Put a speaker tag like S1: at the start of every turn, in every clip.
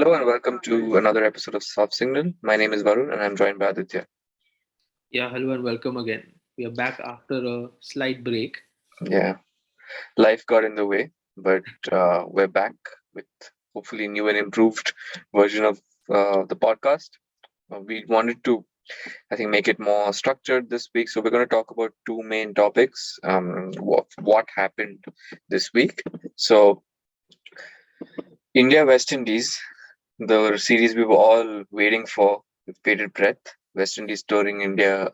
S1: Hello and welcome to another episode of Soft Signal. My name is Varun and I'm joined by Aditya.
S2: Yeah, hello and welcome again. We are back after a slight break.
S1: Yeah, life got in the way, but we're back with hopefully new and improved version of the podcast. We wanted to, I think, make it more structured this week. So we're going to talk about two main topics. What happened this week? So India West Indies, the series we were all waiting for with bated breath. West Indies touring India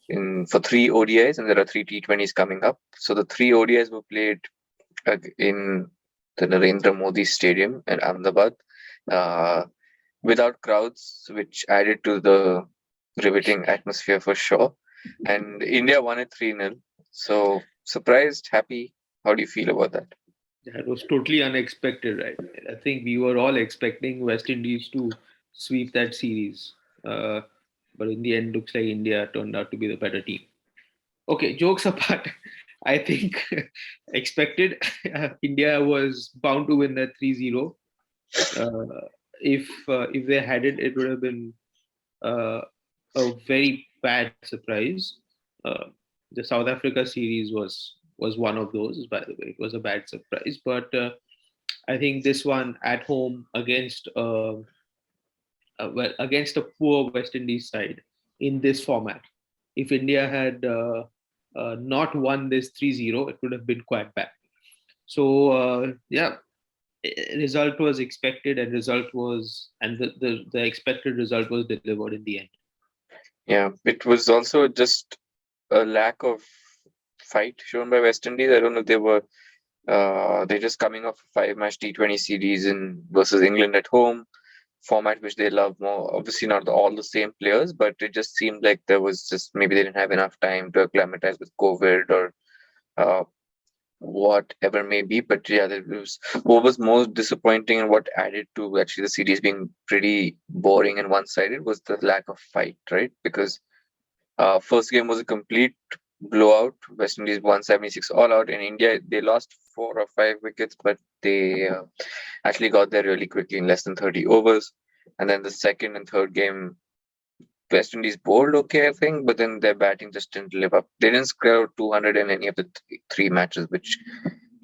S1: in for three ODIs, and there are three T20s coming up. So the three ODIs were played in the Narendra Modi Stadium in Ahmedabad uh, without crowds, which added to the riveting atmosphere for sure. And India won it 3-0. So surprised, happy. How do you feel about that?
S2: That was totally unexpected, right? I think we were all expecting West Indies to sweep that series. Uh, but in the end, looks like India turned out to be the better team. Okay, jokes apart, I think expected India was bound to win that 3-0. If they had it, it would have been uh, a very bad surprise. Uh, the South Africa series was one of those. By the way, it was a bad surprise, but I think this one at home against against a poor West Indies side in this format. If India had not won this 3-0, it would have been quite bad. So yeah, result was expected, and the expected result was delivered in the end.
S1: Yeah, it was also just a lack of fight shown by West Indies. I don't know if they were they're just coming off a five-match T20 series in versus England at home, format which they love more. Obviously, not all the same players, but it just seemed like there was just maybe they didn't have enough time to acclimatize with COVID or uh, whatever may be. But yeah, that was what was most disappointing and what added to actually the series being pretty boring and one-sided was the lack of fight, right? Because first game was a complete blowout. West Indies won 76 all out. In India, they lost 4 or 5 wickets, but they actually got there really quickly in less than 30 overs. And then the second and third game, West Indies bowled okay, I think, but then their batting just didn't live up. They didn't score 200 in any of the three matches, which,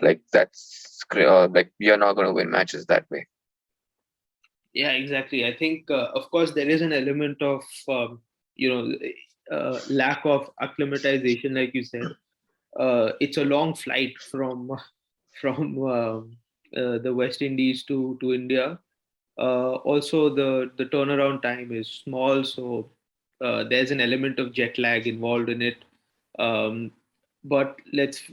S1: like, like, you're not going to win matches that way.
S2: Yeah, exactly. I think, of course, there is an element of you know lack of acclimatization, like you said. It's a long flight from the West Indies to India. Also, the turnaround time is small, so there's an element of jet lag involved in it. Um, but let's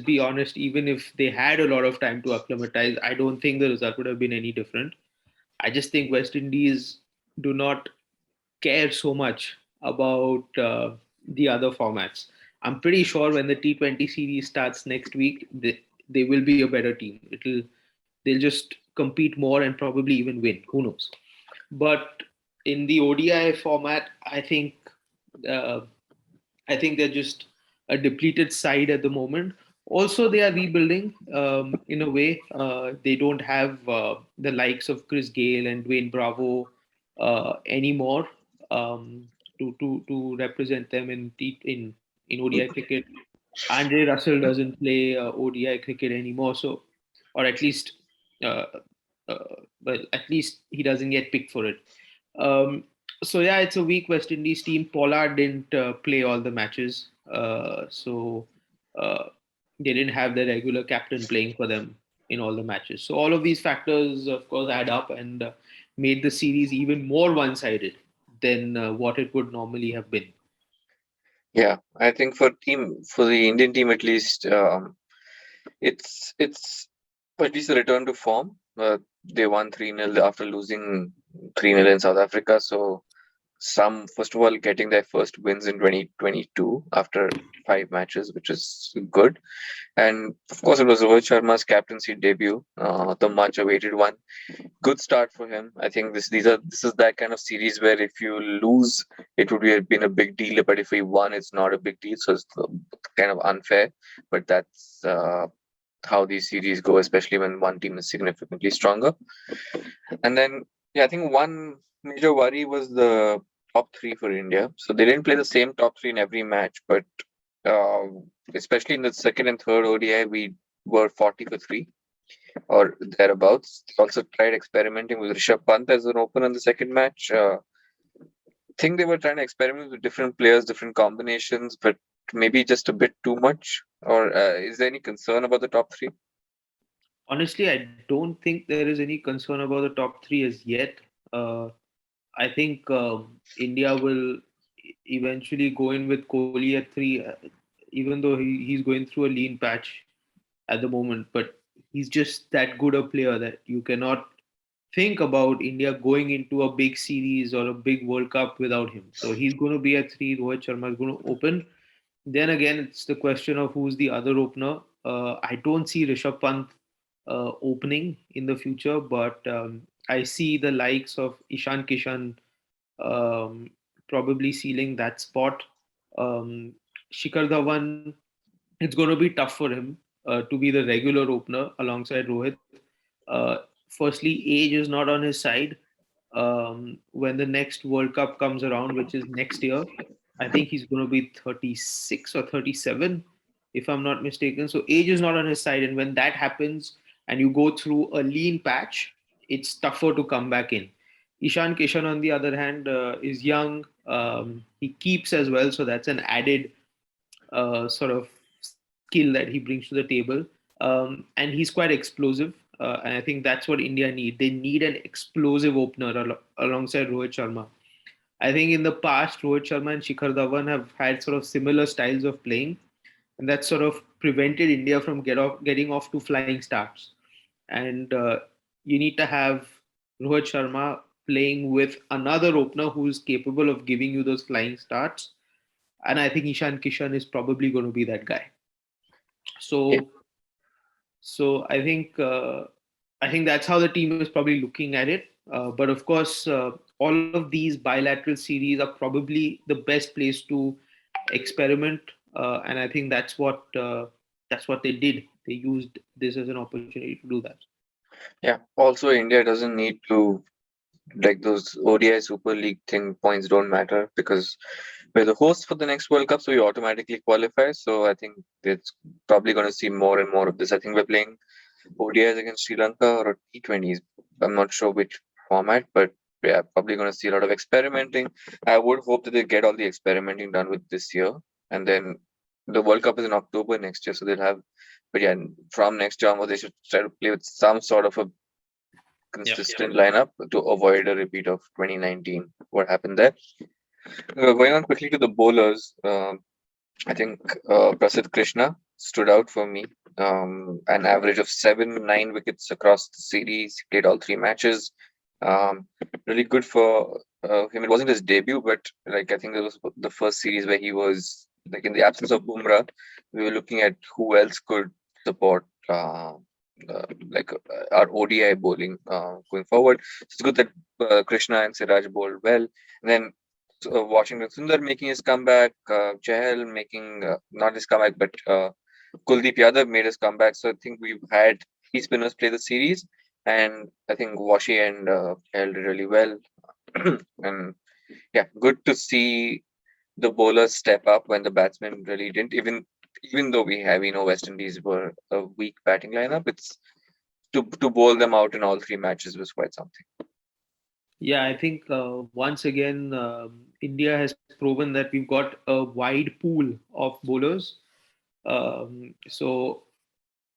S2: be honest. Even if they had a lot of time to acclimatize, I don't think the result would have been any different. I just think West Indies do not care so much about the other formats. I'm pretty sure when the T20 series starts next week, they will be a better team. They'll just compete more and probably even win. Who knows? But in the ODI format, uh, I think they're just a depleted side at the moment. Also, they are rebuilding in a way. They don't have the likes of Chris Gale and Dwayne Bravo anymore to represent them in ODI cricket. Andre Russell doesn't play ODI cricket anymore, so or at least uh, at least he doesn't get picked for it. Um, so yeah, it's a weak West Indies team. Pollard didn't play all the matches, so uh, they didn't have the regular captain playing for them in all the matches. So all of these factors, of course, add up and made the series even more one-sided than what it would normally have been.
S1: Yeah, I think for the Indian team at least, it's at least a return to form. They won 3-0 after losing 3-0 in South Africa. So some first of all getting their first wins in 2022 after five matches, which is good. And of course, it was Rohit Sharma's captaincy debut, the much awaited one. Good start for him. I think this is that kind of series where if you lose, it would have been a big deal, but if we won, it's not a big deal. So it's kind of unfair, but that's how these series go, especially when one team is significantly stronger. And then, yeah, I think one major worry was the top three for India. So they didn't play the same top three in every match, but uh, especially in the second and third ODI, we were 40 for three or thereabouts. They also tried experimenting with Rishabh Pant as an opener in the second match. Think they were trying to experiment with different players, different combinations, but maybe just a bit too much. Or is there any concern about the top three?
S2: Honestly, I don't think there is any concern about the top three as yet. Uh, I think India will eventually go in with Kohli at three, even though he's going through a lean patch at the moment. But he's just that good a player that you cannot think about India going into a big series or a big World Cup without him. So he's going to be at three. Rohit Sharma is going to open. Then again, it's the question of who's the other opener. I don't see Rishabh Pant opening in the future, but I see the likes of Ishan Kishan um, probably sealing that spot. Um, Shikhar Dhawan, it's going to be tough for him to be the regular opener alongside Rohit. Uh, Firstly, age is not on his side. When the next World Cup comes around, which is next year, I think he's going to be 36 or 37, if I'm not mistaken. So age is not on his side, and when that happens, and you go through a lean patch, it's tougher to come back in. Ishan Kishan, on the other hand, is young. He keeps as well, so that's an added sort of skill that he brings to the table. And he's quite explosive. And I think that's what India need. They need an explosive opener alongside Rohit Sharma. I think in the past, Rohit Sharma and Shikhar Dhawan have had sort of similar styles of playing, and that sort of prevented India from getting off to flying starts. And you need to have Rohit Sharma playing with another opener who's capable of giving you those flying starts. And I think Ishan Kishan is probably going to be that guy.
S1: Yeah,
S2: So So I think that's how the team is probably looking at it. But of course, all of these bilateral series are probably the best place to experiment, and I think that's what they did. They used this as an opportunity to do that.
S1: yeah. Also, India doesn't need to like those ODI Super League thing. Points don't matter because we're the host for the next World Cup, so we automatically qualify. So I think it's probably going to see more and more of this. I think we're playing ODIs against Sri Lanka or T20s. I'm not sure which format, but yeah, probably going to see a lot of experimenting. I would hope that they get all the experimenting done with this year, and then the World Cup is in October next year, so they'll have. But yeah, from next year onwards, they should try to play with some sort of a
S2: Yeah.
S1: consistent lineup to avoid a repeat of 2019. What happened there? Going on quickly to the bowlers, I think Prasidh Krishna stood out for me. An average of 7, 9 wickets across the series. He played all three matches. Really good for him. It wasn't his debut, but like I think it was the first series where he was like in the absence of Bumrah. We were looking at who else could support our ODI bowling going forward. So it's good that Krishna and Siraj bowled well. And then Washington Sundar making his comeback, Chahal making not his comeback, but Kuldeep Yadav made his comeback. So I think we've had three spinners play the series, and I think Washi and Chahal did really well. And yeah, good to see the bowlers step up when the batsmen really didn't. Even though West Indies were a weak batting lineup, it's to bowl them out in all three matches was quite something.
S2: Yeah, I think once again, India has proven that we've got a wide pool of bowlers. So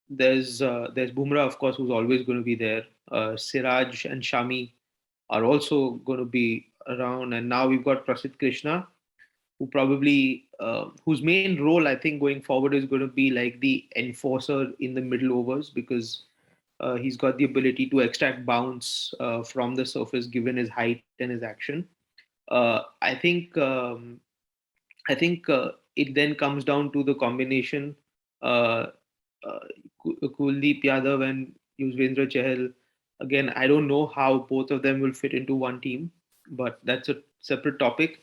S2: there's Bumrah, of course, who's always going to be there. Siraj and Shami are also going to be around, and now we've got Prasidh Krishna, who probably whose main role I think going forward is going to be like the enforcer in the middle overs because he's got the ability to extract bounce from the surface given his height and his action. I think it then comes down to the combination uh, uh, Kuldeep Yadav and Yuzvendra Chahal. Again, I don't know how both of them will fit into one team, but that's a separate topic.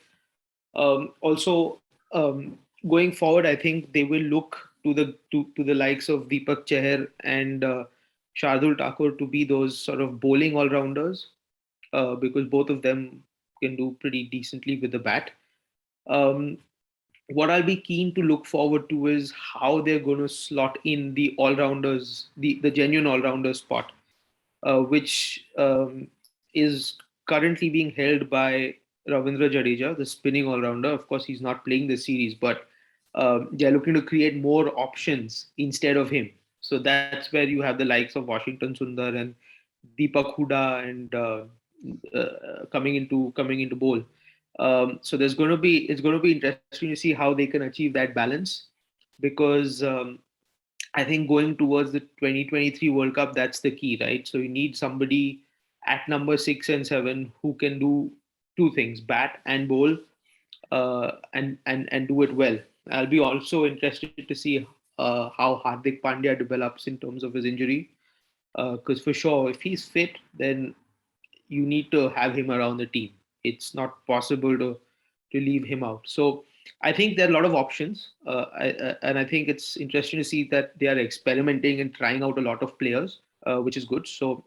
S2: Also, going forward, I think they will look. to the likes of Deepak Chahar and Shardul Thakur to be those sort of bowling all rounders, because both of them can do pretty decently with the bat. Um, what I'll be keen to look forward to is how they're going to slot in the all rounders, the genuine all rounder spot, which is currently being held by Ravindra Jadeja, the spinning all rounder. Of course, he's not playing this series, but they're looking to create more options instead of him. So that's where you have the likes of Washington Sundar and Deepak Huda and coming into bowl. So there's going to be it's going to be interesting to see how they can achieve that balance, because I think going towards the 2023 World Cup, that's the key, right? So you need somebody at number 6 and 7 who can do two things: bat and bowl, and do it well. I'll be also interested to see how Hardik Pandya develops in terms of his injury, because for sure, if he's fit, then you need to have him around the team. It's not possible to leave him out. So I think there are a lot of options, and I think it's interesting to see that they are experimenting and trying out a lot of players, which is good. So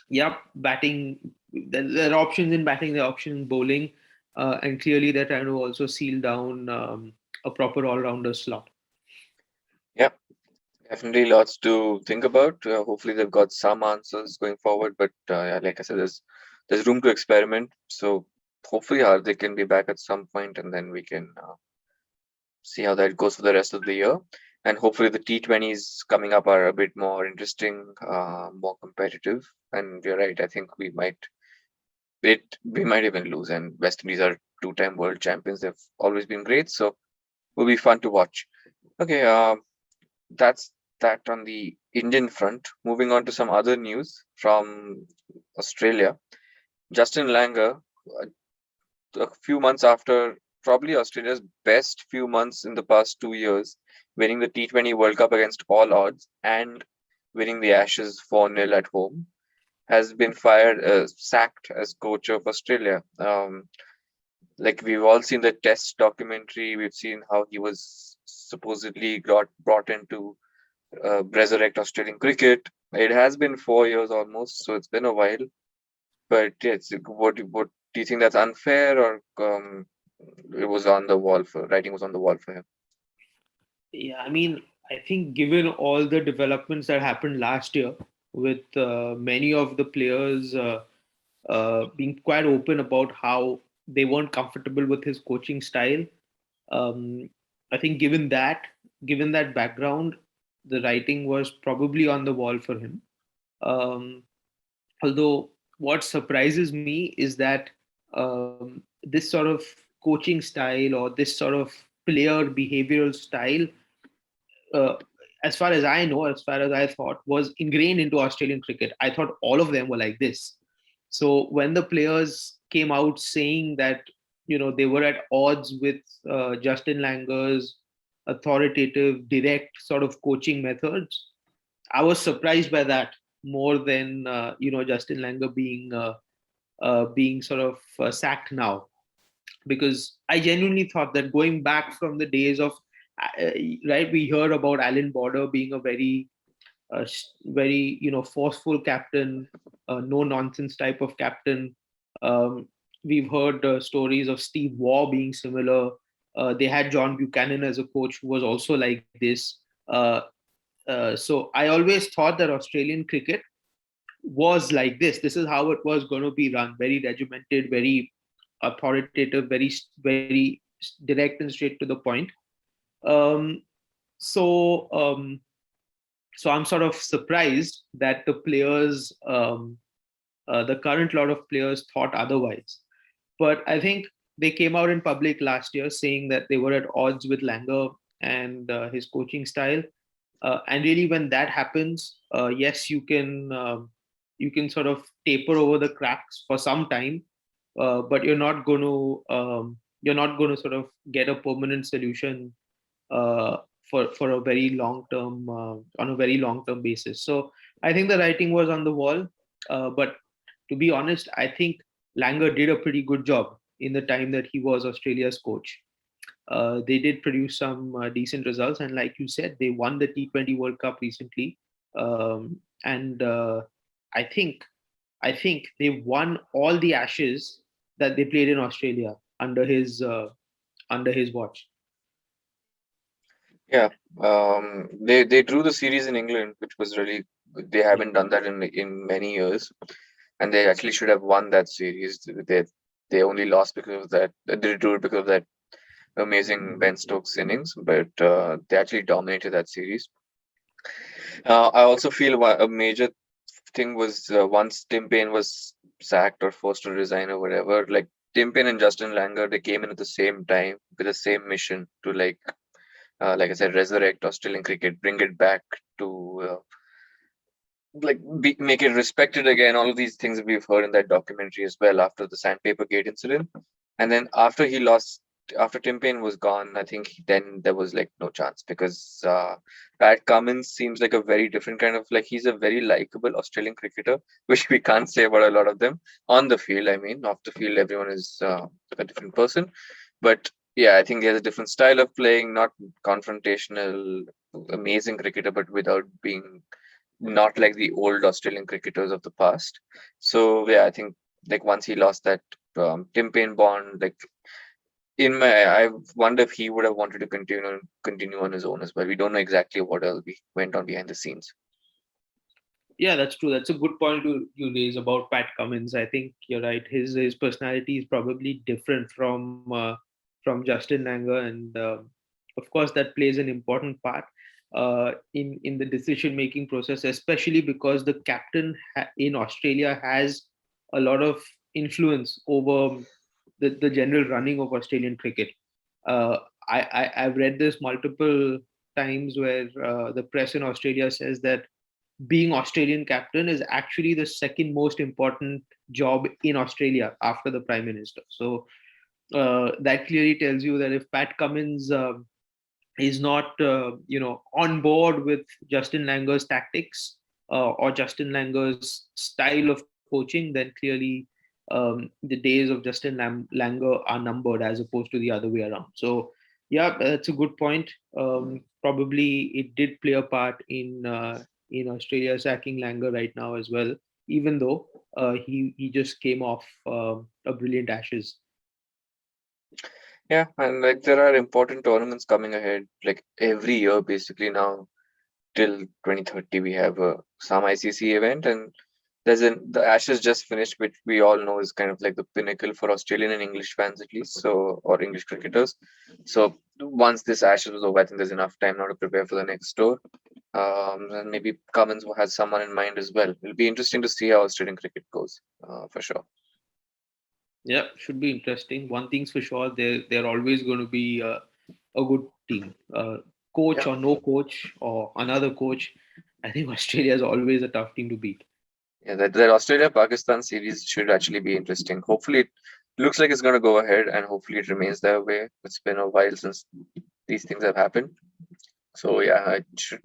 S2: yeah, batting. There are options in batting, there are options in bowling, and clearly they're trying to also seal down a proper all-rounder slot.
S1: Yeah, definitely lots to think about. Hopefully, they've got some answers going forward. But yeah, like I said, there's room to experiment. So hopefully, they can be back at some point, and then we can see how that goes for the rest of the year. And hopefully, the T20s coming up are a bit more interesting, more competitive. And you're right. I think we might even lose. And West Indies are two-time world champions. They've always been great. So will be fun to watch. Okay, that's that on the Indian front. Moving on to some other news from Australia. Justin Langer, a few months after probably Australia's best few months in the past 2 years, winning the T20 World Cup against all odds and winning the Ashes 4-0 at home, has been sacked as coach of Australia. Like we've all seen the Test documentary, we've seen how he was supposedly got brought in to resurrect Australian cricket. It has been 4 years almost, so it's been a while. But yes, what do you think that's unfair, or it was on the wall for writing was on the wall for him?
S2: Yeah, I mean, I think given all the developments that happened last year, with many of the players being quite open about how they weren't comfortable with his coaching style, um, I think given that background, the writing was probably on the wall for him. Um, Although what surprises me is that this sort of coaching style or this sort of player behavioral style, uh, as far as I know, as far as I thought, was ingrained into Australian cricket. I thought all of them were like this. So when the players came out saying that they were at odds with Justin Langer's authoritative, direct sort of coaching methods, I was surprised by that more than Justin Langer being sort of sacked now, because I genuinely thought that going back from the days of right, we hear about Alan Border being a very forceful captain, no nonsense type of captain. Um, we've heard stories of Steve Waugh being similar. They had John Buchanan as a coach who was also like this. So I always thought that Australian cricket was like this. This is how it was going to be run: very regimented, very authoritative, very direct and straight to the point. Um, so um, so I'm sort of surprised that the current lot of players thought otherwise. But I think they came out in public last year saying that they were at odds with Langer and his coaching style. And really, when that happens, yes, you can sort of taper over the cracks for some time, but you're not going to sort of get a permanent solution for a very long term on a very long term basis. So I think the writing was on the wall, but to be honest, I think Langer did a pretty good job in the time that he was Australia's coach. They did produce some decent results, and like you said, they won the T20 World Cup recently. And I think I think they won all the Ashes that they played in Australia under his watch.
S1: Yeah, they drew the series in England, which was really good. They haven't done that in many years, and they actually should have won that series. They only lost because of that. They drew it because of that amazing Ben Stokes innings, but they actually dominated that series. I also feel a major thing was once Tim Payne was sacked or forced to resign or whatever, like Tim Payne and Justin Langer, they came in at the same time with the same mission to like I said, resurrect Australian cricket, bring it back to make it respected again. All of these things that we've heard in that documentary as well after the Sandpaper Gate incident, and then after Tim Payne was gone, I think then there was like no chance because Pat Cummins seems like a very different kind of like he's a very likable Australian cricketer, which we can't say about a lot of them on the field. I mean, off the field, everyone is a different person, but yeah, I think he has a different style of playing, not confrontational, amazing cricketer, but without being not like the old Australian cricketers of the past. So yeah, I think like once he lost that Tim Payne bond, like I wonder if he would have wanted to continue on his own as well. We don't know exactly what else went on behind the scenes.
S2: Yeah, that's true. That's a good point you raise about Pat Cummins. I think you're right. His personality is probably different from Justin Langer, and of course that plays an important part in the decision making process, especially because the captain in Australia has a lot of influence over the general running of Australian cricket. Uh, I've read this multiple times where the press in Australia says that being Australian captain is actually the second most important job in Australia after the Prime Minister. So that clearly tells you that if Pat Cummins is not, on board with Justin Langer's tactics or Justin Langer's style of coaching, then clearly the days of Justin Langer are numbered as opposed to the other way around. So yeah, that's a good point. Probably it did play a part in Australia sacking Langer right now as well, even though he just came off a brilliant Ashes.
S1: Yeah, and like there are important tournaments coming ahead, like every year basically now till 2030 we have some ICC event, and the Ashes just finished, which we all know is kind of like the pinnacle for Australian and English fans at least, so or English cricketers. So once this Ashes was over, I think there's enough time now to prepare for the next tour. And maybe Cummins has someone in mind as well. It'll be interesting to see how Australian cricket goes, for sure.
S2: Yeah, should be interesting. One thing's for sure, they're always going to be a good team. Coach
S1: Yeah,
S2: or no coach or another coach, I think Australia is always a tough team to beat.
S1: yeah. That Australia Pakistan series should actually be interesting. Hopefully, it looks like it's going to go ahead, and hopefully it remains that way. It's been a while since these things have happened. So yeah, it should.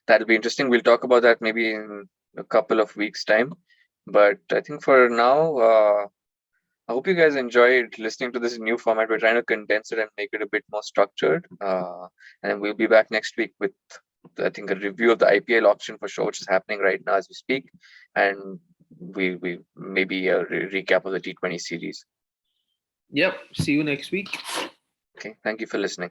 S1: That'll be interesting. We'll talk about that maybe in a couple of weeks' time. But I think for now, I hope you guys enjoyed listening to this new format. We're trying to condense it and make it a bit more structured. And we'll be back next week with, I think, a review of the IPL auction for sure, which is happening right now as we speak. And we maybe a recap of the T20 series.
S2: Yep. See you next week.
S1: Okay. Thank you for listening.